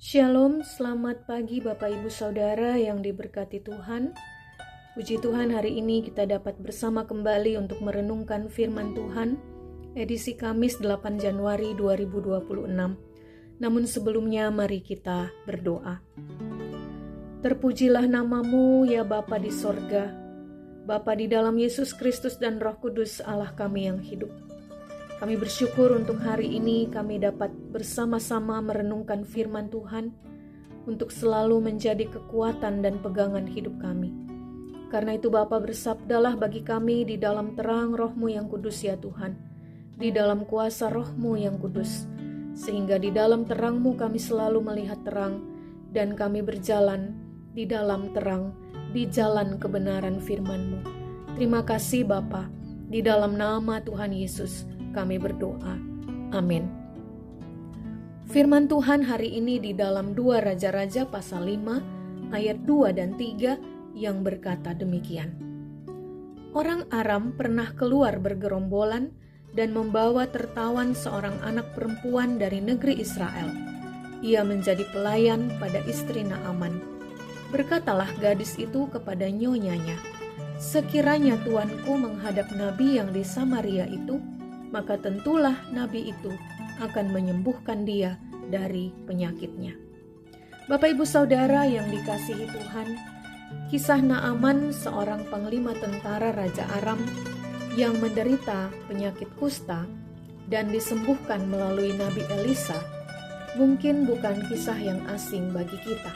Shalom, selamat pagi Bapak Ibu Saudara yang diberkati Tuhan. Puji Tuhan, hari ini kita dapat bersama kembali untuk merenungkan firman Tuhan, edisi Kamis 8 Januari 2026. Namun sebelumnya mari kita berdoa. Terpujilah namamu ya Bapa di sorga, Bapa di dalam Yesus Kristus dan Roh Kudus Allah kami yang hidup. Kami bersyukur untuk hari ini kami dapat bersama-sama merenungkan firman Tuhan untuk selalu menjadi kekuatan dan pegangan hidup kami. Karena itu Bapa, bersabdalah bagi kami di dalam terang Roh-Mu yang kudus ya Tuhan, di dalam kuasa Roh-Mu yang kudus, sehingga di dalam terang-Mu kami selalu melihat terang dan kami berjalan di dalam terang, di jalan kebenaran firman-Mu. Terima kasih Bapa, di dalam nama Tuhan Yesus kami berdoa. Amin. Firman Tuhan hari ini di dalam 2 Raja-Raja pasal 5 ayat 2 dan 3 yang berkata demikian. Orang Aram pernah keluar bergerombolan dan membawa tertawan seorang anak perempuan dari negeri Israel. Ia menjadi pelayan pada istri Naaman. Berkatalah gadis itu kepada nyonyanya, sekiranya tuanku menghadap nabi yang di Samaria itu, maka tentulah nabi itu akan menyembuhkan dia dari penyakitnya. Bapak Ibu Saudara yang dikasihi Tuhan, kisah Naaman, seorang panglima tentara Raja Aram yang menderita penyakit kusta dan disembuhkan melalui Nabi Elisa, mungkin bukan kisah yang asing bagi kita.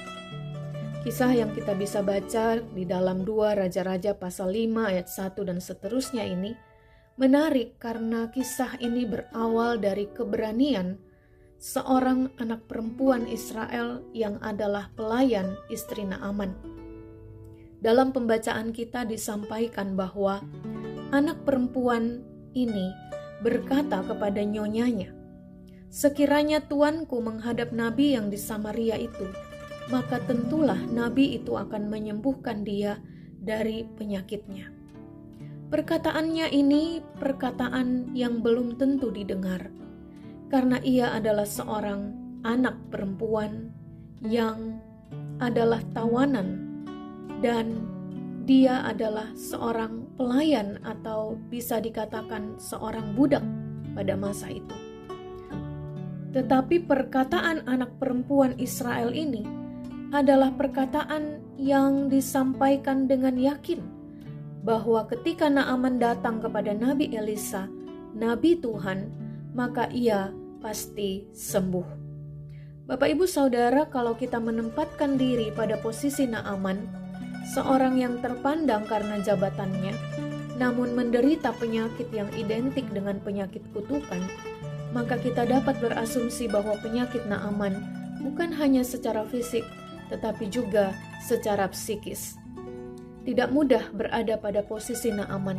Kisah yang kita bisa baca di dalam 2 Raja-Raja pasal 5 ayat 1 dan seterusnya ini menarik karena kisah ini berawal dari keberanian seorang anak perempuan Israel yang adalah pelayan istri Naaman. Dalam pembacaan kita disampaikan bahwa anak perempuan ini berkata kepada nyonyanya, sekiranya tuanku menghadap nabi yang di Samaria itu, maka tentulah nabi itu akan menyembuhkan dia dari penyakitnya. Perkataannya ini perkataan yang belum tentu didengar, karena ia adalah seorang anak perempuan yang adalah tawanan dan dia adalah seorang pelayan atau bisa dikatakan seorang budak pada masa itu. Tetapi perkataan anak perempuan Israel ini adalah perkataan yang disampaikan dengan yakin bahwa ketika Naaman datang kepada Nabi Elisa, Nabi Tuhan, maka ia pasti sembuh. Bapak Ibu Saudara, kalau kita menempatkan diri pada posisi Naaman, seorang yang terpandang karena jabatannya, namun menderita penyakit yang identik dengan penyakit kutukan, maka kita dapat berasumsi bahwa penyakit Naaman bukan hanya secara fisik, tetapi juga secara psikis. Tidak mudah berada pada posisi Naaman.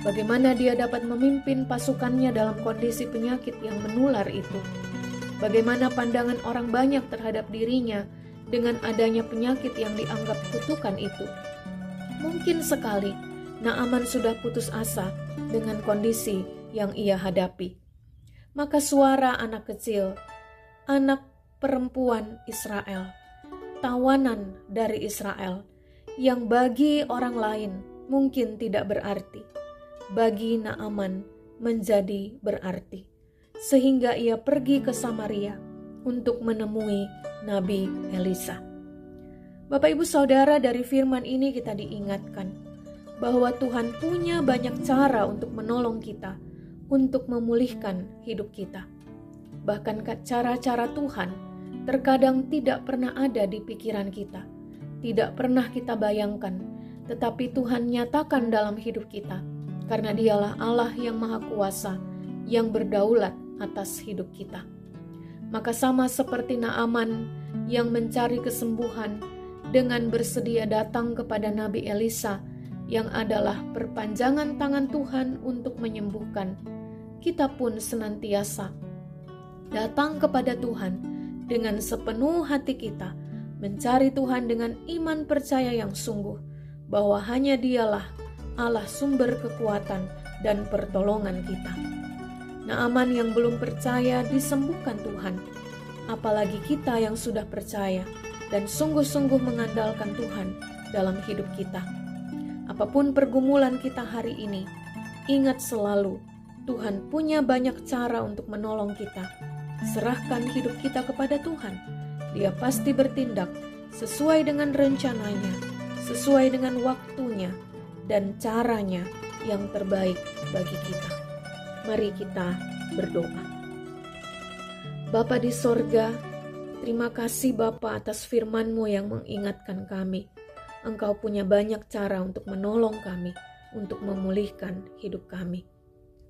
Bagaimana dia dapat memimpin pasukannya dalam kondisi penyakit yang menular itu? Bagaimana pandangan orang banyak terhadap dirinya dengan adanya penyakit yang dianggap kutukan itu? Mungkin sekali Naaman sudah putus asa dengan kondisi yang ia hadapi. Maka suara anak kecil, anak perempuan Israel, tawanan dari Israel, yang bagi orang lain mungkin tidak berarti, bagi Naaman menjadi berarti. Sehingga ia pergi ke Samaria untuk menemui Nabi Elisa. Bapak Ibu Saudara, dari firman ini kita diingatkan bahwa Tuhan punya banyak cara untuk menolong kita, untuk memulihkan hidup kita. Bahkan cara-cara Tuhan terkadang tidak pernah ada di pikiran kita, tidak pernah kita bayangkan, tetapi Tuhan nyatakan dalam hidup kita, karena dialah Allah yang Maha Kuasa, yang berdaulat atas hidup kita. Maka sama seperti Naaman yang mencari kesembuhan dengan bersedia datang kepada Nabi Elisa, yang adalah perpanjangan tangan Tuhan untuk menyembuhkan, kita pun senantiasa datang kepada Tuhan dengan sepenuh hati kita, mencari Tuhan dengan iman percaya yang sungguh bahwa hanya dialah Allah sumber kekuatan dan pertolongan kita. Naaman yang belum percaya disembuhkan Tuhan. apalagi kita yang sudah percaya dan sungguh-sungguh mengandalkan Tuhan dalam hidup kita. Apapun pergumulan kita hari ini, ingat selalu Tuhan punya banyak cara untuk menolong kita. Serahkan hidup kita kepada Tuhan. Dia pasti bertindak sesuai dengan rencananya, sesuai dengan waktunya dan caranya yang terbaik bagi kita. Mari kita berdoa. Bapa di sorga, terima kasih Bapa atas firman-Mu yang mengingatkan kami. Engkau punya banyak cara untuk menolong kami, untuk memulihkan hidup kami.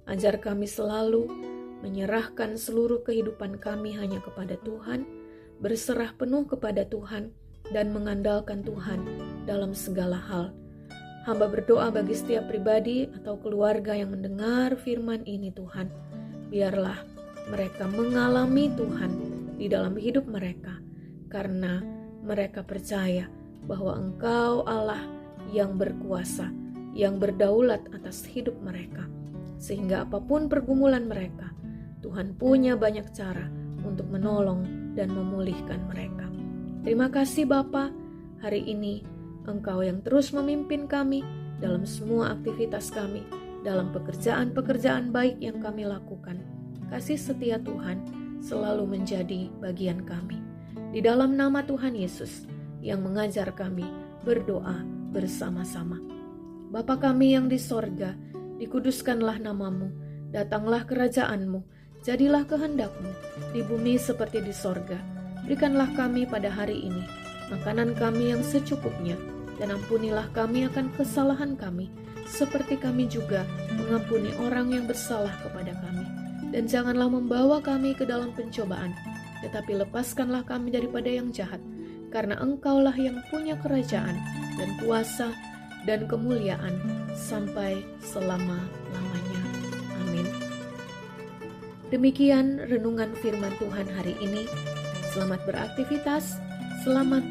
Ajar kami selalu menyerahkan seluruh kehidupan kami hanya kepada Tuhan, berserah penuh kepada Tuhan, dan mengandalkan Tuhan dalam segala hal. Hamba berdoa bagi setiap pribadi atau keluarga yang mendengar firman ini Tuhan. Biarlah mereka mengalami Tuhan di dalam hidup mereka, karena mereka percaya bahwa Engkau Allah yang berkuasa, yang berdaulat atas hidup mereka. Sehingga apapun pergumulan mereka, Tuhan punya banyak cara untuk menolong dan memulihkan mereka. Terima kasih Bapa, hari ini Engkau yang terus memimpin kami dalam semua aktivitas kami, dalam pekerjaan-pekerjaan baik yang kami lakukan. Kasih setia Tuhan selalu menjadi bagian kami. Di dalam nama Tuhan Yesus yang mengajar kami berdoa bersama-sama. Bapa kami yang di sorga, dikuduskanlah namamu, datanglah kerajaan-Mu, jadilah kehendak-Mu di bumi seperti di sorga. Berikanlah kami pada hari ini makanan kami yang secukupnya, dan ampunilah kami akan kesalahan kami, seperti kami juga mengampuni orang yang bersalah kepada kami. Dan janganlah membawa kami ke dalam pencobaan, tetapi lepaskanlah kami daripada yang jahat, karena Engkaulah yang punya kerajaan dan kuasa dan kemuliaan sampai selama-lamanya. Amin. Demikian renungan firman Tuhan hari ini. Selamat beraktivitas, selamat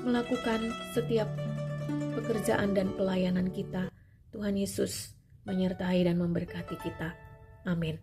melakukan setiap pekerjaan dan pelayanan kita. Tuhan Yesus menyertai dan memberkati kita. Amin.